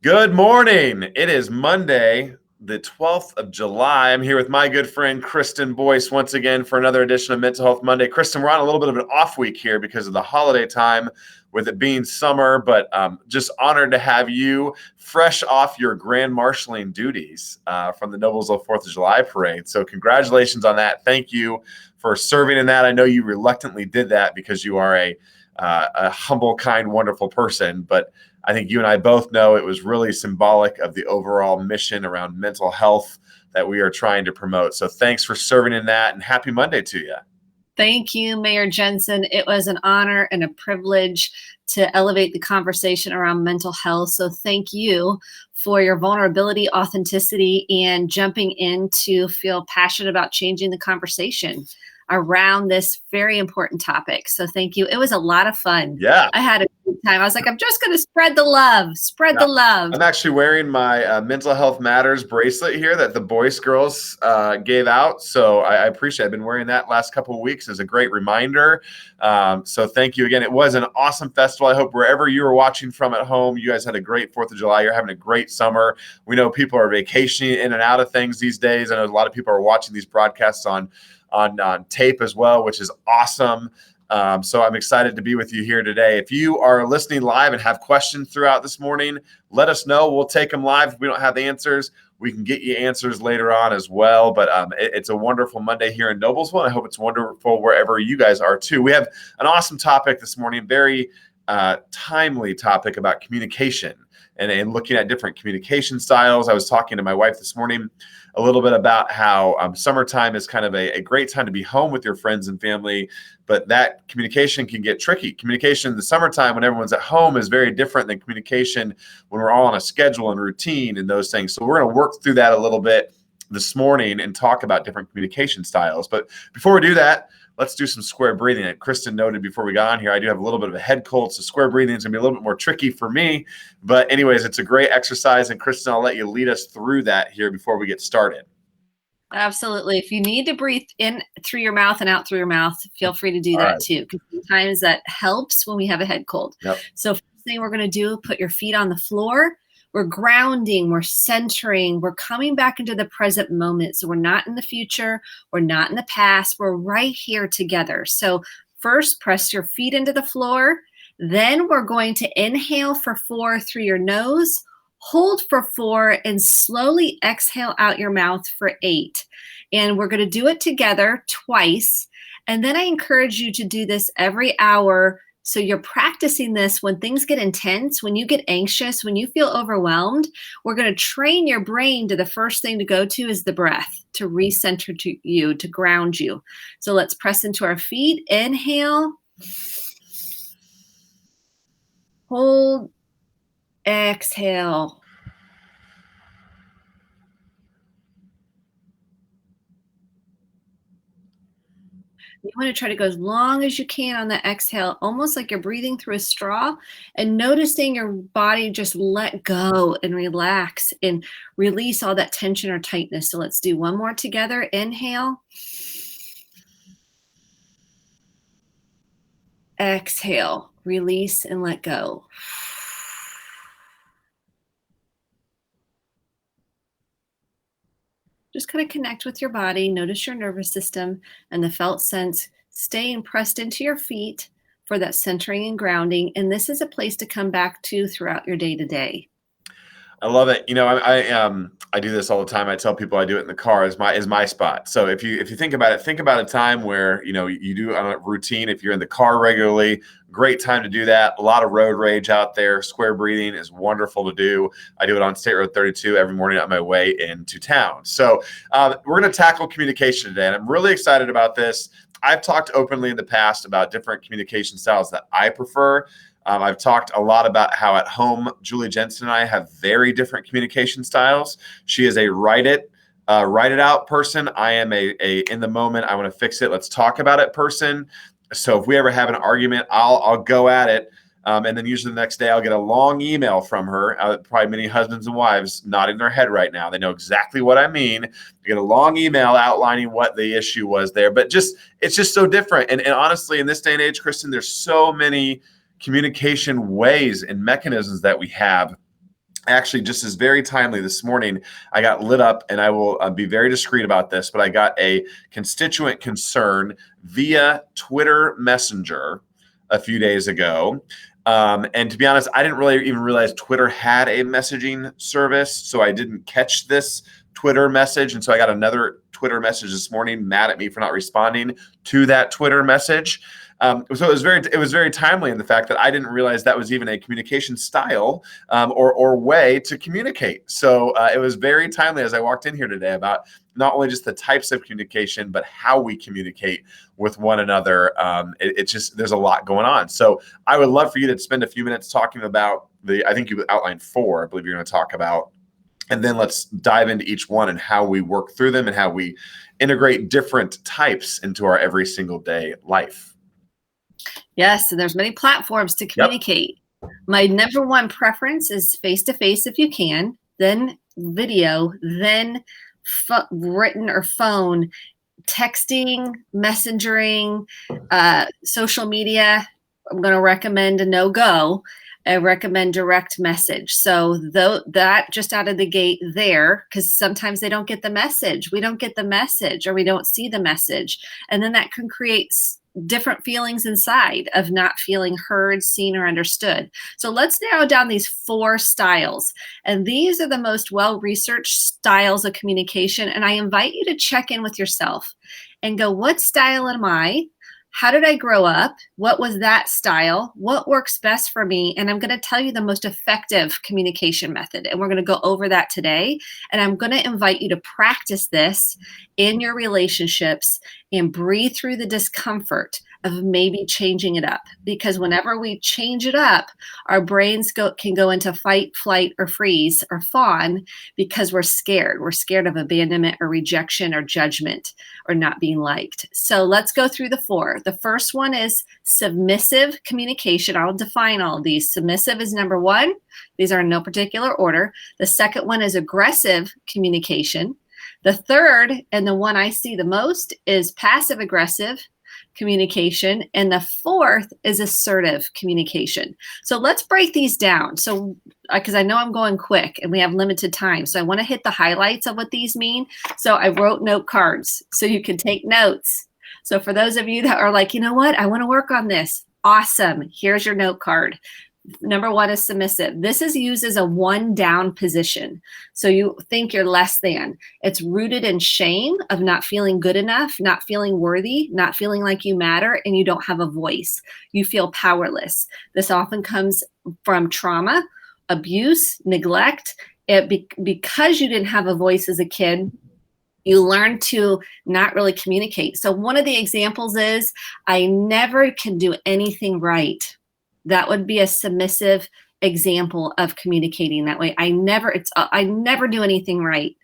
Good morning. It is Monday, the 12th of July. I'm here with my good friend, Kristen Boyce, once again for another edition of Mental Health Monday. Kristen, we're on a little bit of an off week here because of the holiday time with it being summer, but just honored to have you fresh off your grand marshaling duties from the Noblesville 4th of July parade. So congratulations on that. Thank you for serving in that. I know you reluctantly did that because you are a humble, kind, wonderful person, but I think you and I both know it was really symbolic of the overall mission around mental health that we are trying to promote. So thanks for serving in that, and happy Monday to you. Thank you, Mayor Jensen. It was an honor and a privilege to elevate the conversation around mental health. So thank you for your vulnerability, authenticity, and jumping in to feel passionate about changing the conversation around this very important topic. So thank you. It was a lot of fun. Yeah. I had a good time. I was like, I'm just going to spread the love, the love. I'm actually wearing my Mental Health Matters bracelet here that the Boyce girls gave out. So I appreciate it. I've been wearing that last couple of weeks as a great reminder. So thank you again. It was an awesome festival. I hope wherever you were watching from at home, you guys had a great 4th of July. You're having a great summer. We know people are vacationing in and out of things these days. I know a lot of people are watching these broadcasts on tape as well, which is awesome. So I'm excited to be with you here today. If you are listening live and have questions throughout this morning, let us know. We'll take them live. If we don't have the answers, we can get you answers later on as well. But it's a wonderful Monday here in Noblesville. And I hope it's wonderful wherever you guys are too. We have an awesome topic this morning, very timely topic about communication and looking at different communication styles. I was talking to my wife this morning a little bit about how summertime is kind of a great time to be home with your friends and family, but that communication can get tricky. Communication in the summertime when everyone's at home is very different than communication when we're all on a schedule and routine and those things. So we're going to work through that a little bit this morning and talk about different communication styles. But before we do that, let's do some square breathing. And Kristen noted before we got on here, I do have a little bit of a head cold, so square breathing is going to be a little bit more tricky for me. But anyways, it's a great exercise. And Kristen, I'll let you lead us through that here before we get started. Absolutely. If you need to breathe in through your mouth and out through your mouth, feel free to do that too, because sometimes that helps when we have a head cold. Yep. So first thing we're going to do, put your feet on the floor. We're grounding, we're centering, we're coming back into the present moment. So we're not in the future, we're not in the past, we're right here together. So first, press your feet into the floor. Then we're going to inhale for 4 through your nose, hold for 4, and slowly exhale out your mouth for 8. And we're going to do it together twice. And then I encourage you to do this every hour. So you're practicing this when things get intense, when you get anxious, when you feel overwhelmed. We're going to train your brain to the first thing to go to is the breath, to recenter to you, to ground you. So let's press into our feet. Inhale. Hold. Exhale. You want to try to go as long as you can on the exhale, almost like you're breathing through a straw, and noticing your body just let go and relax and release all that tension or tightness. So let's do one more together. Inhale. Exhale. Release and let go. Just kind of connect with your body, notice your nervous system and the felt sense staying pressed into your feet for that centering and grounding. And this is a place to come back to throughout your day to day. I love it. You know, I do this all the time. I tell people I do it in the car is my spot. So if you think about it, think about a time where, you know, you do a routine. If you're in the car regularly, great time to do that. A lot of road rage out there. Square breathing is wonderful to do. I do it on State Road 32 every morning on my way into town. So we're going to tackle communication today. And I'm really excited about this. I've talked openly in the past about different communication styles that I prefer. I've talked a lot about how at home, Julie Jensen and I have very different communication styles. She is a write it out person. I am a in the moment, I want to fix it, let's talk about it person. So if we ever have an argument, I'll go at it. And then usually the next day I'll get a long email from her. Probably many husbands and wives nodding their head right now. They know exactly what I mean. I get a long email outlining what the issue was there. But it's just so different. And honestly, in this day and age, Kristen, there's so many communication ways and mechanisms that we have actually just is very timely. This morning, I got lit up, and I will be very discreet about this, but I got a constituent concern via Twitter Messenger a few days ago. And to be honest, I didn't really even realize Twitter had a messaging service, so I didn't catch this Twitter message. And so I got another Twitter message this morning, mad at me for not responding to that Twitter message. So it was very timely in the fact that I didn't realize that was even a communication style or way to communicate. So it was very timely as I walked in here today about not only just the types of communication, but how we communicate with one another. It's just, there's a lot going on. So I would love for you to spend a few minutes talking about I think you outlined 4, I believe you're going to talk about. And then let's dive into each one and how we work through them and how we integrate different types into our every single day life. Yes, and there's many platforms to communicate. Yep. My number one preference is face-to-face if you can, then video, then written or phone, texting, messengering, social media. I'm going to recommend a no-go. I recommend direct message. So that just out of the gate there, because sometimes they don't get the message. We don't get the message, or we don't see the message. And then that can create different feelings inside of not feeling heard, seen, or understood. So let's narrow down these 4 styles. And these are the most well-researched styles of communication. And I invite you to check in with yourself and go, what style am I? How did I grow up? What was that style? What works best for me? And I'm going to tell you the most effective communication method. And we're going to go over that today. And I'm going to invite you to practice this in your relationships and breathe through the discomfort of maybe changing it up. Because whenever we change it up, our brains can go into fight, flight, or freeze, or fawn, because we're scared. We're scared of abandonment or rejection or judgment or not being liked. So let's go through the 4. The first one is submissive communication. I'll define all of these. Submissive is number 1. These are in no particular order. The second one is aggressive communication. The third, and the one I see the most, is passive aggressive communication. And the 4th is assertive communication. So let's break these down. So, because I know I'm going quick and we have limited time. So I want to hit the highlights of what these mean. So I wrote note cards so you can take notes. So for those of you that are like, you know what, I want to work on this. Awesome. Here's your note card. Number 1 is submissive. This is used as a 1-down position. So you think you're less than. It's rooted in shame of not feeling good enough, not feeling worthy, not feeling like you matter, and you don't have a voice. You feel powerless. This often comes from trauma, abuse, neglect. Because you didn't have a voice as a kid, you learn to not really communicate. So one of the examples is, I never can do anything right. That would be a submissive example of communicating that way. I never do anything right.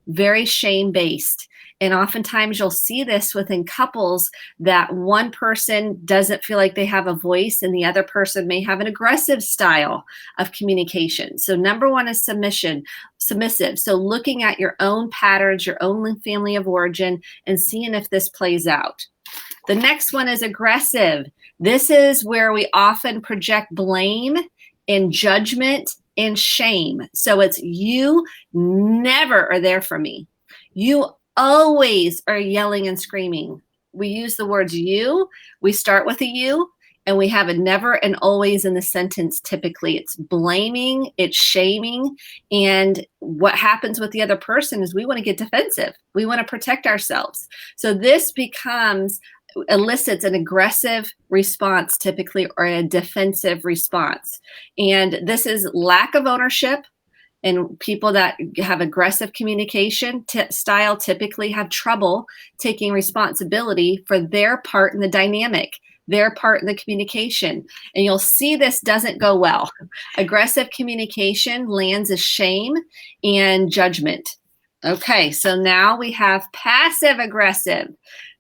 Very shame-based. And oftentimes you'll see this within couples, that one person doesn't feel like they have a voice and the other person may have an aggressive style of communication. So number 1 is submissive. So looking at your own patterns, your own family of origin, and seeing if this plays out. The next one is aggressive. This is where we often project blame and judgment and shame. So it's, you never are there for me. You always are yelling and screaming. We use the words you. We start with a you, and we have a never and always in the sentence. Typically, it's blaming, it's shaming. And what happens with the other person is we want to get defensive. We want to protect ourselves. So this elicits an aggressive response typically, or a defensive response. And this is lack of ownership. And people that have aggressive communication style typically have trouble taking responsibility for their part in the dynamic, their part in the communication. And you'll see this doesn't go well. Aggressive communication lands as shame and judgment. Okay, so now we have passive aggressive.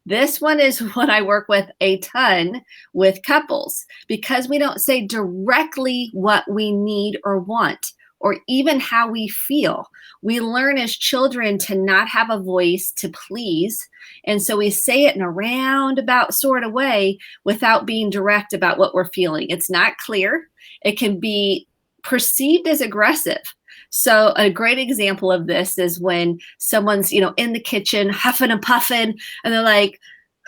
This one is what I work with a ton with couples, because we don't say directly what we need or want, or even how we feel. We learn as children to not have a voice to please. And so we say it in a roundabout sort of way without being direct about what we're feeling. It's not clear. It can be perceived as aggressive. So a great example of this is when someone's, in the kitchen huffing and puffing, and they're like,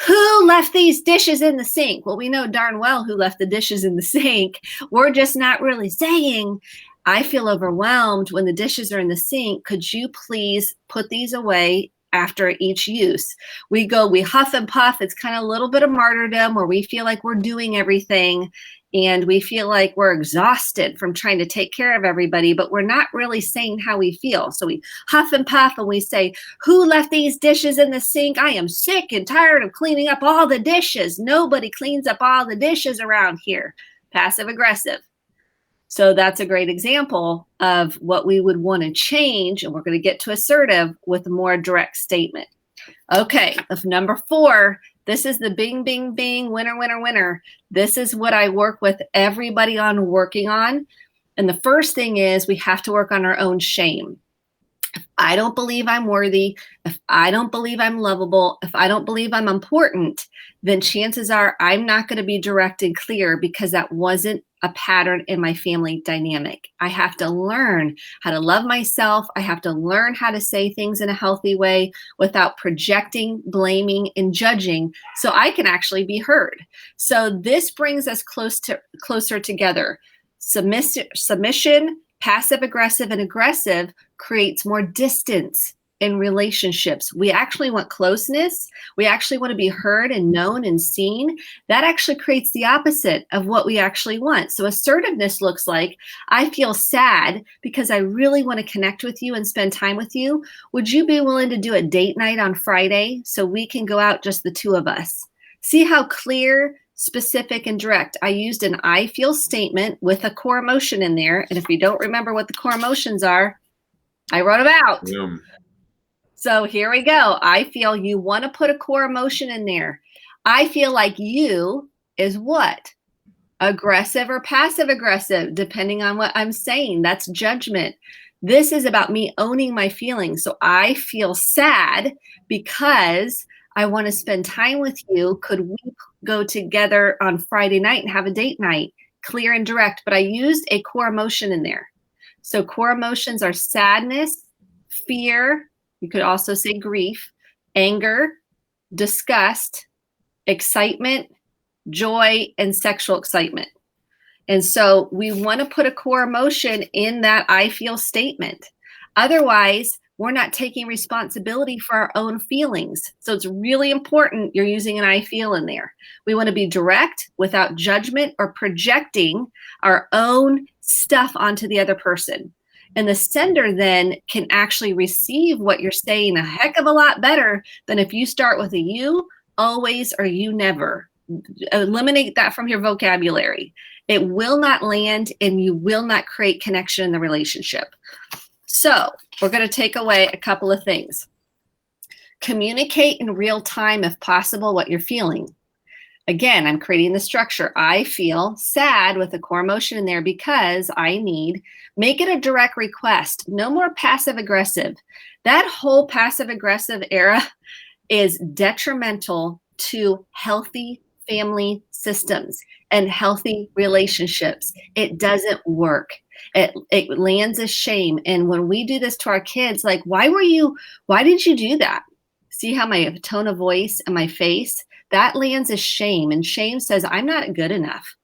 who left these dishes in the sink? Well, we know darn well who left the dishes in the sink. We're just not really saying, I feel overwhelmed when the dishes are in the sink. Could you please put these away after each use? We huff and puff. It's kind of a little bit of martyrdom where we feel like we're doing everything and we feel like we're exhausted from trying to take care of everybody, but we're not really saying how we feel. So we huff and puff and we say, who left these dishes in the sink? I am sick and tired of cleaning up all the dishes. Nobody cleans up all the dishes around here. Passive aggressive. So that's a great example of what we would want to change. And we're going to get to assertive with a more direct statement. Okay, number 4, this is the bing, bing, bing, winner, winner, winner. This is what I work with everybody on working on. And the first thing is we have to work on our own shame. If I don't believe I'm worthy, if I don't believe I'm lovable, if I don't believe I'm important, then chances are I'm not going to be direct and clear because that wasn't a pattern in my family dynamic. I have to learn how to love myself. I have to learn how to say things in a healthy way without projecting, blaming, and judging so I can actually be heard. So this brings us closer together. Submission, passive aggressive, and aggressive creates more distance in relationships. We actually want closeness. We actually want to be heard and known and seen. That actually creates the opposite of what we actually want. So assertiveness looks like, I feel sad because I really want to connect with you and spend time with you. Would you be willing to do a date night on Friday so we can go out, just the two of us? See how clear, specific, and direct. I used an I feel statement with a core emotion in there. And if you don't remember what the core emotions are, I wrote them out. So here we go. I feel. You want to put a core emotion in there. I feel like you is what? Aggressive or passive aggressive, depending on what I'm saying. That's judgment. This is about me owning my feelings. So I feel sad because I want to spend time with you. Could we go together on Friday night and have a date night? Clear and direct, but I used a core emotion in there. So core emotions are sadness, fear, you could also say grief, anger, disgust, excitement, joy, and sexual excitement. And so we want to put a core emotion in that I feel statement. Otherwise, we're not taking responsibility for our own feelings. So it's really important you're using an I feel in there. We want to be direct without judgment or projecting our own stuff onto the other person. And the sender then can actually receive what you're saying a heck of a lot better than if you start with a you, always, or you never. Eliminate that from your vocabulary. It will not land and you will not create connection in the relationship. So we're going to take away a couple of things. Communicate in real time, if possible, what you're feeling. Again, I'm creating the structure. I feel sad with a core emotion in there because I need, make it a direct request. No more passive aggressive. That whole passive aggressive era is detrimental to healthy family systems and healthy relationships. It doesn't work. It lands as shame. And when we do this to our kids, like, why did you do that? See how my tone of voice and my face, that lands as shame. And shame says, I'm not good enough.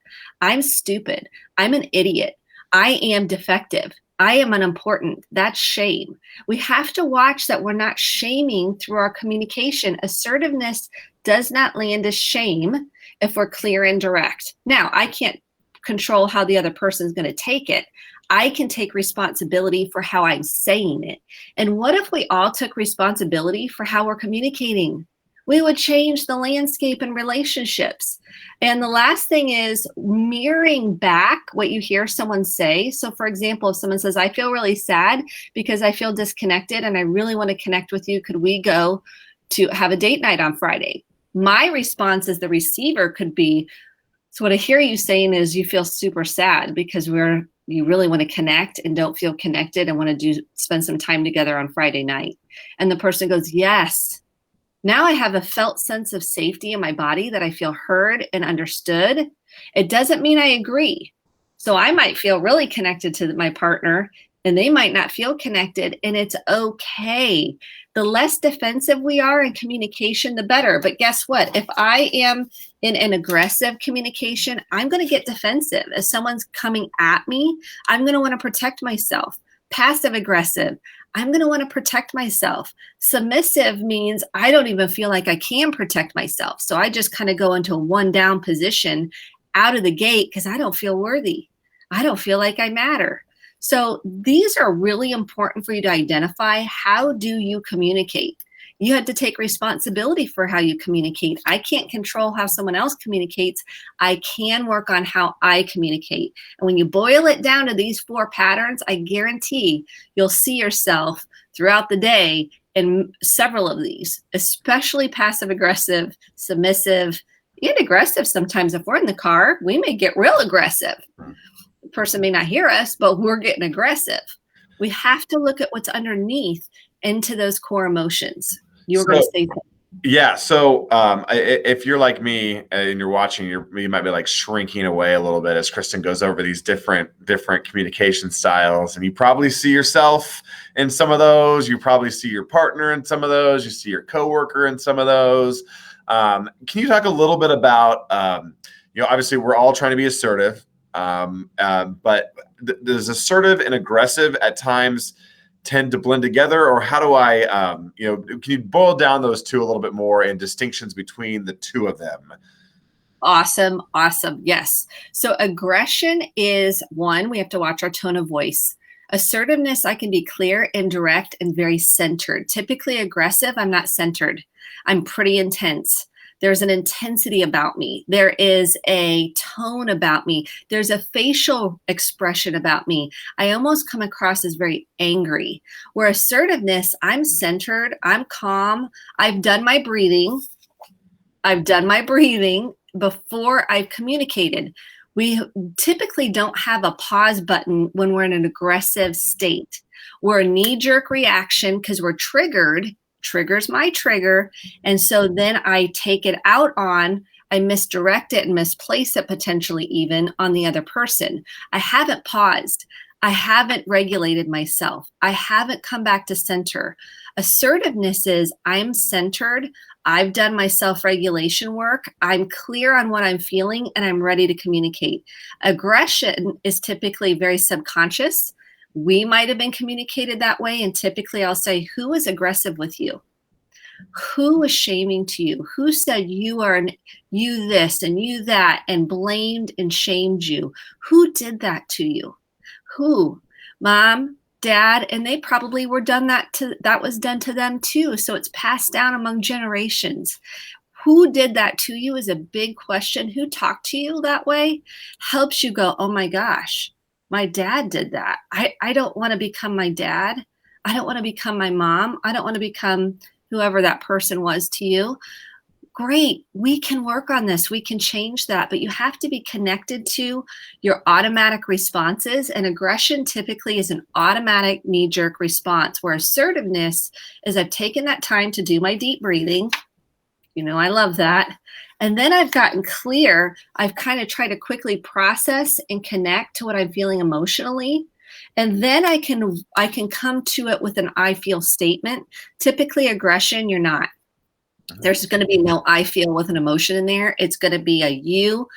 I'm stupid. I'm an idiot. I am defective. I am unimportant. That's shame. We have to watch that we're not shaming through our communication. Assertiveness does not land as shame if we're clear and direct. Now, I can't control how the other person is going to take it. I can take responsibility for how I'm saying it. And what if we all took responsibility for how we're communicating? We would change the landscape in relationships. And the last thing is mirroring back what you hear someone say. So for example, if someone says, I feel really sad because I feel disconnected and I really want to connect with you. Could we go to have a date night on Friday? My response as the receiver could be, so what I hear you saying is you feel super sad because you really want to connect and don't feel connected and want to spend some time together on Friday night. And the person goes, yes. Now I have a felt sense of safety in my body that I feel heard and understood. It doesn't mean I agree. So I might feel really connected to my partner and they might not feel connected, and it's okay. The less defensive we are in communication, the better. But guess what? If I am in an aggressive communication, I'm going to get defensive. If someone's coming at me, I'm going to want to protect myself. Passive aggressive, I'm going to want to protect myself. Submissive means I don't even feel like I can protect myself. So I just kind of go into a one down position out of the gate because I don't feel worthy. I don't feel like I matter. So these are really important for you to identify. How do you communicate? You have to take responsibility for how you communicate. I can't control how someone else communicates. I can work on how I communicate. And when you boil it down to these 4 patterns, I guarantee you'll see yourself throughout the day in several of these, especially passive aggressive, submissive, and aggressive. Sometimes if we're in the car, we may get real aggressive. The person may not hear us, but we're getting aggressive. We have to look at what's underneath into those core emotions. You were going to say something. Yeah. So if you're like me and you're watching, you might be like shrinking away a little bit as Kristen goes over these different communication styles. And you probably see yourself in some of those. You probably see your partner in some of those. You see your coworker in some of those. Can you talk a little bit about, obviously we're all trying to be assertive, but does assertive and aggressive at times tend to blend together, or how do I, can you boil down those two a little bit more and distinctions between the two of them? Awesome. Yes. So aggression is one, we have to watch our tone of voice. Assertiveness, I can be clear and direct and very centered. Typically aggressive, I'm not centered. I'm pretty intense. There's an intensity about me. There is a tone about me. There's a facial expression about me. I almost come across as very angry. Where assertiveness, I'm centered, I'm calm. I've done my breathing before I've communicated. We typically don't have a pause button when we're in an aggressive state. We're a knee-jerk reaction because we're triggered. Triggers my trigger. And so then I take it out on, I misdirect it and misplace it potentially even on the other person. I haven't paused. I haven't regulated myself. I haven't come back to center. Assertiveness is I'm centered. I've done my self-regulation work. I'm clear on what I'm feeling and I'm ready to communicate. Aggression is typically very subconscious. We might have been communicated that way. And typically I'll say, who was aggressive with you? Who was shaming to you? Who said you are you this and you that and blamed and shamed you? Who did that to you? Who? Mom, dad, and they probably were done that was done to them too. So it's passed down among generations. Who did that to you is a big question. Who talked to you that way helps you go, oh my gosh, my dad did that. I don't want to become my dad. I don't want to become my mom. I don't want to become whoever that person was to you. Great. We can work on this. We can change that. But you have to be connected to your automatic responses. And aggression typically is an automatic knee-jerk response, where assertiveness is I've taken that time to do my deep breathing. I love that. And then I've gotten clear. I've kind of tried to quickly process and connect to what I'm feeling emotionally. And then I can come to it with an I feel statement. Typically aggression, you're not. There's going to be no I feel with an emotion in there. It's going to be a you.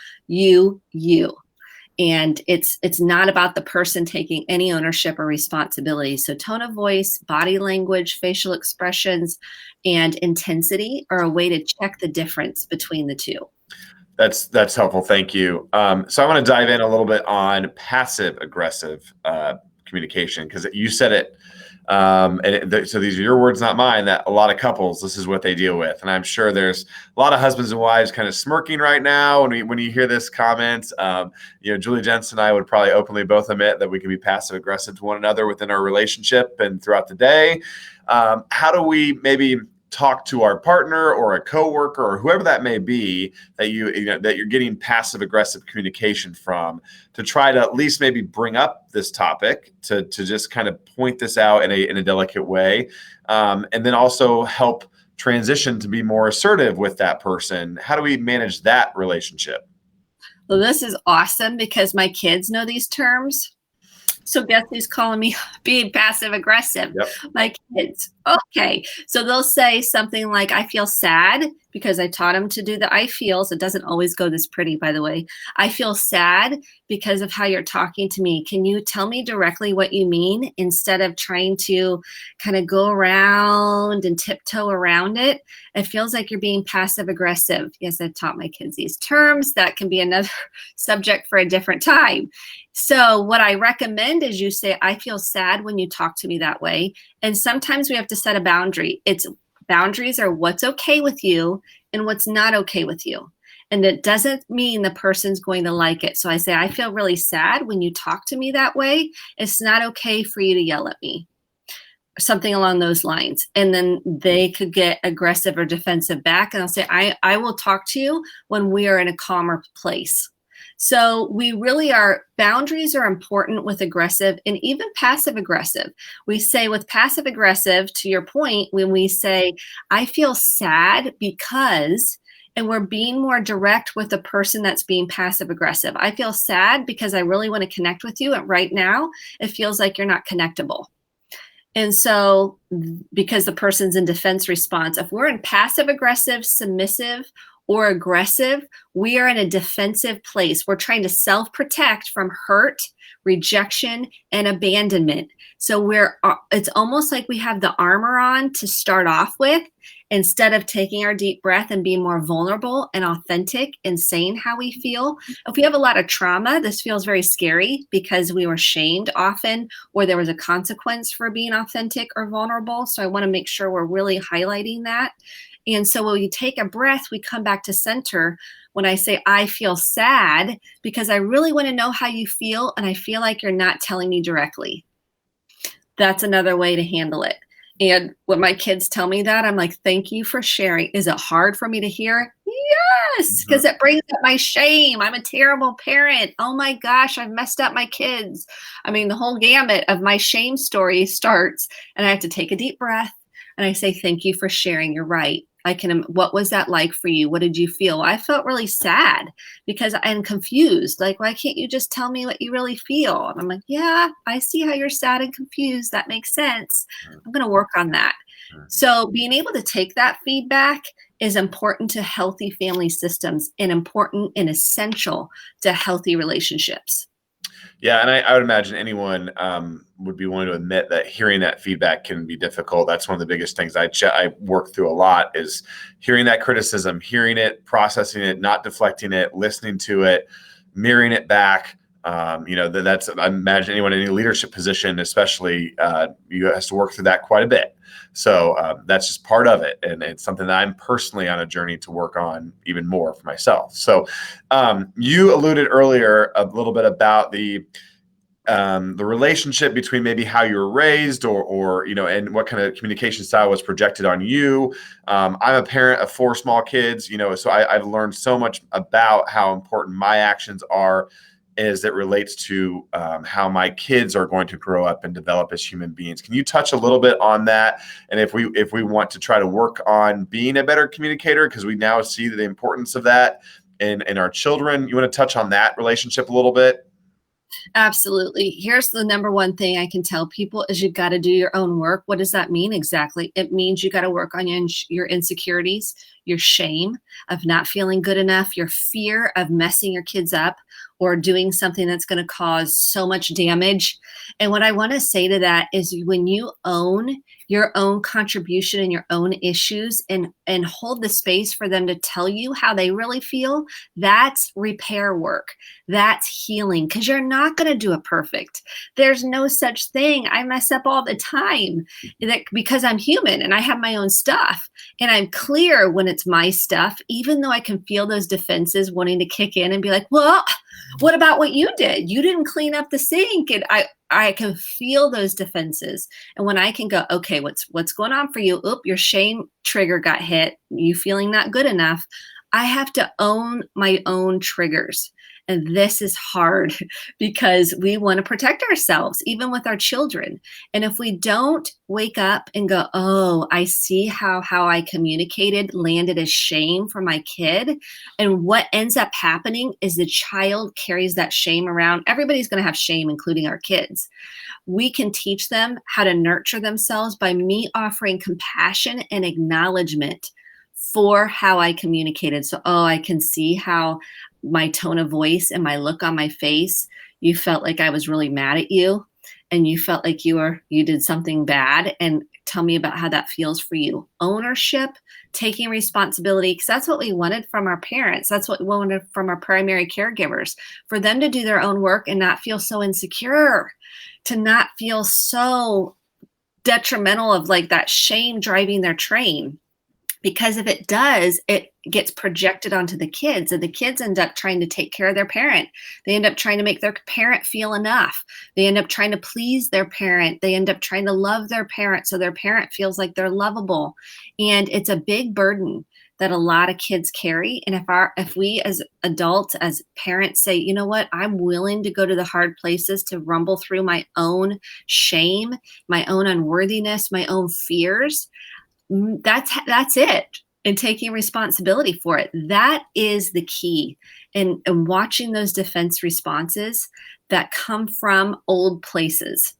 And it's not about the person taking any ownership or responsibility. So tone of voice, body language, facial expressions, and intensity are a way to check the difference between the two. That's helpful. Thank you. So I want to dive in a little bit on passive aggressive communication, because you said it. So these are your words, not mine, that a lot of couples, this is what they deal with. And I'm sure there's a lot of husbands and wives kind of smirking right now when you hear this comment. Julie Jensen and I would probably openly both admit that we can be passive aggressive to one another within our relationship and throughout the day. How do we maybe talk to our partner or a coworker or whoever that may be that you're getting passive aggressive communication from, to try to at least maybe bring up this topic to just kind of point this out in a delicate way, and then also help transition to be more assertive with that person? How do we manage that relationship? Well, this is awesome because my kids know these terms. So guess who's calling me being passive aggressive? Yep. My kids. Okay. So they'll say something like, I feel sad because I taught them to do the I feels. It doesn't always go this pretty, by the way. I feel sad because of how you're talking to me. Can you tell me directly what you mean instead of trying to kind of go around and tiptoe around it? It feels like you're being passive aggressive. Yes, I've taught my kids these terms. That can be another subject for a different time. So what I recommend is you say, I feel sad when you talk to me that way. And sometimes we have to set a boundary. It's boundaries are what's okay with you and what's not okay with you. And it doesn't mean the person's going to like it. So I say, I feel really sad when you talk to me that way. It's not okay for you to yell at me. Something along those lines. And then they could get aggressive or defensive back. And I'll say, I will talk to you when we are in a calmer place. So we really are, boundaries are important with aggressive and even passive aggressive. We say with passive aggressive, to your point, when we say, I feel sad because, and we're being more direct with the person that's being passive aggressive. I feel sad because I really want to connect with you. And right now it feels like you're not connectable. And so because the person's in defense response, if we're in passive aggressive, submissive, or aggressive, we are in a defensive place. We're trying to self-protect from hurt, rejection, and abandonment. So it's almost like we have the armor on to start off with, instead of taking our deep breath and being more vulnerable and authentic and saying how we feel. If we have a lot of trauma, this feels very scary because we were shamed often, or there was a consequence for being authentic or vulnerable. So I want to make sure we're really highlighting that. And so when we take a breath, we come back to center. When I say, I feel sad because I really want to know how you feel, and I feel like you're not telling me directly. That's another way to handle it. And when my kids tell me that, I'm like, thank you for sharing. Is it hard for me to hear? Yes, because it brings up my shame. I'm a terrible parent. Oh my gosh, I've messed up my kids. I mean, the whole gamut of my shame story starts, and I have to take a deep breath. And I say, thank you for sharing. You're right. What was that like for you? What did you feel? I felt really sad because I'm confused. Like, why can't you just tell me what you really feel? And I'm like, yeah, I see how you're sad and confused. That makes sense. I'm going to work on that. So being able to take that feedback is important to healthy family systems and important and essential to healthy relationships. Yeah, and I would imagine anyone would be willing to admit that hearing that feedback can be difficult. That's one of the biggest things I work through a lot, is hearing that criticism, hearing it, processing it, not deflecting it, listening to it, mirroring it back. That's, I imagine anyone in any leadership position, especially, you has to work through that quite a bit. So that's just part of it. And it's something that I'm personally on a journey to work on even more for myself. So you alluded earlier a little bit about the relationship between maybe how you were raised or and what kind of communication style was projected on you. I'm a parent of 4 small kids, so I've learned so much about how important my actions are as it relates to how my kids are going to grow up and develop as human beings. Can you touch a little bit on that? And if we want to try to work on being a better communicator, because we now see the importance of that in our children, you want to touch on that relationship a little bit? Absolutely. Here's the number one thing I can tell people is you've got to do your own work. What does that mean exactly? It means you got to work on your insecurities, your shame of not feeling good enough, your fear of messing your kids up or doing something that's going to cause so much damage. And what I want to say to that is when you own your own contribution and your own issues and hold the space for them to tell you how they really feel, that's repair work. That's healing, because you're not going to do it perfect. There's no such thing. I mess up all the time because I'm human and I have my own stuff. And I'm clear when it's my stuff, even though I can feel those defenses wanting to kick in and be like, well, what about what you did? You didn't clean up the sink. And I can feel those defenses. And when I can go, okay, what's going on for you? Oop, your shame trigger got hit. You feeling not good enough. I have to own my own triggers. And this is hard because we want to protect ourselves, even with our children. And if we don't wake up and go, oh, I see how I communicated landed as shame for my kid. And what ends up happening is the child carries that shame around. Everybody's going to have shame, including our kids. We can teach them how to nurture themselves by me offering compassion and acknowledgement for how I communicated. So, oh, I can see how my tone of voice and my look on my face, you felt like I was really mad at you, and you felt like you did something bad, and tell me about how that feels for you. Ownership, taking responsibility, because that's what we wanted from our parents. That's what we wanted from our primary caregivers, for them to do their own work and not feel so insecure, to not feel so detrimental of like that shame driving their train. Because if it does, it gets projected onto the kids, and the kids end up trying to take care of their parent. They end up trying to make their parent feel enough. They end up trying to please their parent. They end up trying to love their parent so their parent feels like they're lovable. And it's a big burden that a lot of kids carry. And if we as adults, as parents say, you know what, I'm willing to go to the hard places to rumble through my own shame, my own unworthiness, my own fears, that's it. And taking responsibility for it. That is the key. And watching those defense responses that come from old places.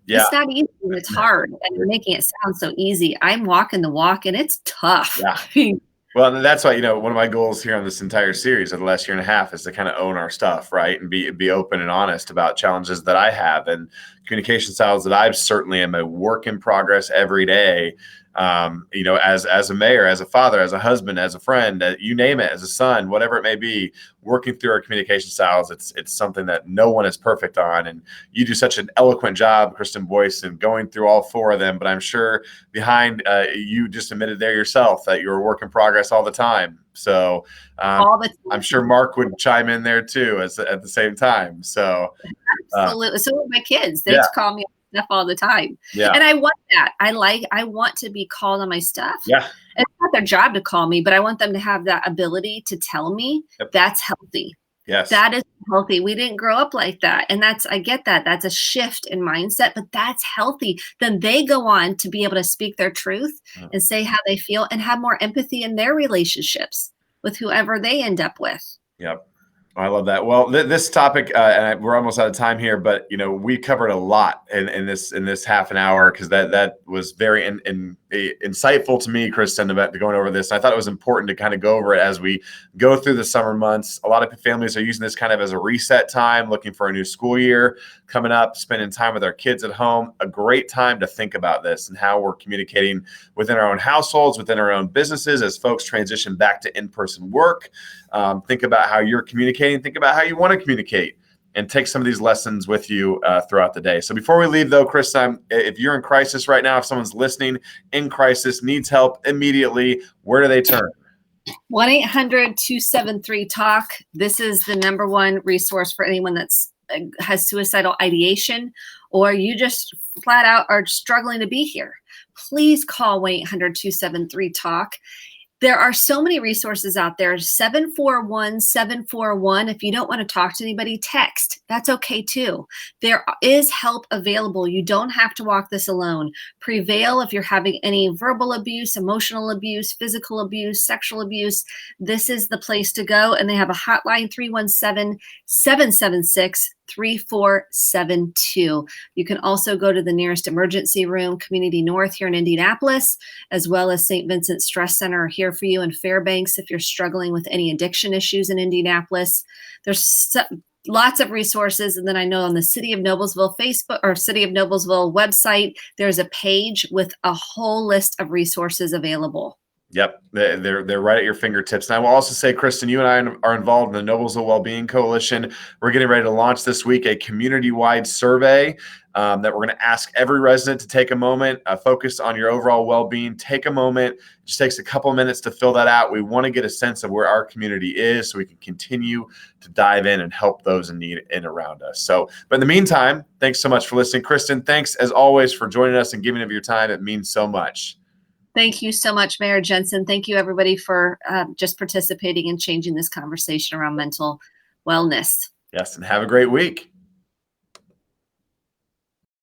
Yeah. It's not easy and it's hard, and you're making it sound so easy. I'm walking the walk and it's tough. Yeah. Well, that's why, one of my goals here on this entire series of the last year and a half is to kind of own our stuff, right? And be open and honest about challenges that I have and communication styles that I certainly am a work in progress every day. As a mayor, as a father, as a husband, as a friend, you name it, as a son, whatever it may be, working through our communication styles, it's something that no one is perfect on. And you do such an eloquent job, Kristen Boyce, in going through all four of them. But I'm sure behind you just admitted there yourself that you're a work in progress all the time. So I'm sure Mark would chime in there too at the same time. So absolutely. So with my kids, they call me stuff all the time. Yeah. And I want that. I want to be called on my stuff. Yeah. It's not their job to call me, but I want them to have that ability to tell me. Yep. That's healthy. Yes. That is healthy. We didn't grow up like that. And I get that. That's a shift in mindset, but that's healthy. Then they go on to be able to speak their truth and say how they feel and have more empathy in their relationships with whoever they end up with. Yep. I love that. Well, this topic, and we're almost out of time here, but we covered a lot in this half an hour, because that was very insightful to me, Kristen, about going over this. And I thought it was important to kind of go over it as we go through the summer months. A lot of families are using this kind of as a reset time, looking for a new school year coming up, spending time with our kids at home. A great time to think about this and how we're communicating within our own households, within our own businesses, as folks transition back to in-person work. Think about how you're communicating. Think about how you want to communicate, and take some of these lessons with you throughout the day. So before we leave, though, Chris, if you're in crisis right now, if someone's listening in crisis, needs help immediately, where do they turn? 1-800-273-TALK. This is the number one resource for anyone that's has suicidal ideation, or you just flat out are struggling to be here. Please call 1-800-273-TALK. There are so many resources out there. 741-741. If you don't want to talk to anybody, text. That's okay too. There is help available. You don't have to walk this alone. Prevail if you're having any verbal abuse, emotional abuse, physical abuse, sexual abuse. This is the place to go. And they have a hotline, 317-776-3472. You can also go to the nearest emergency room, Community North here in Indianapolis, as well as St. Vincent Stress Center are here for you in Fairbanks if you're struggling with any addiction issues in Indianapolis. There's lots of resources. And then I know on the City of Noblesville Facebook or City of Noblesville website, there's a page with a whole list of resources available. Yep, they're right at your fingertips. And I will also say, Kristen, you and I are involved in the Noblesville Wellbeing Coalition. We're getting ready to launch this week a community-wide survey that we're going to ask every resident to take a moment, focus on your overall well-being. Take a moment. It just takes a couple of minutes to fill that out. We want to get a sense of where our community is so we can continue to dive in and help those in need in around us. But in the meantime, thanks so much for listening. Kristen, thanks as always for joining us and giving of your time. It means so much. Thank you so much, Mayor Jensen. Thank you, everybody, for just participating and changing this conversation around mental wellness. Yes, and have a great week.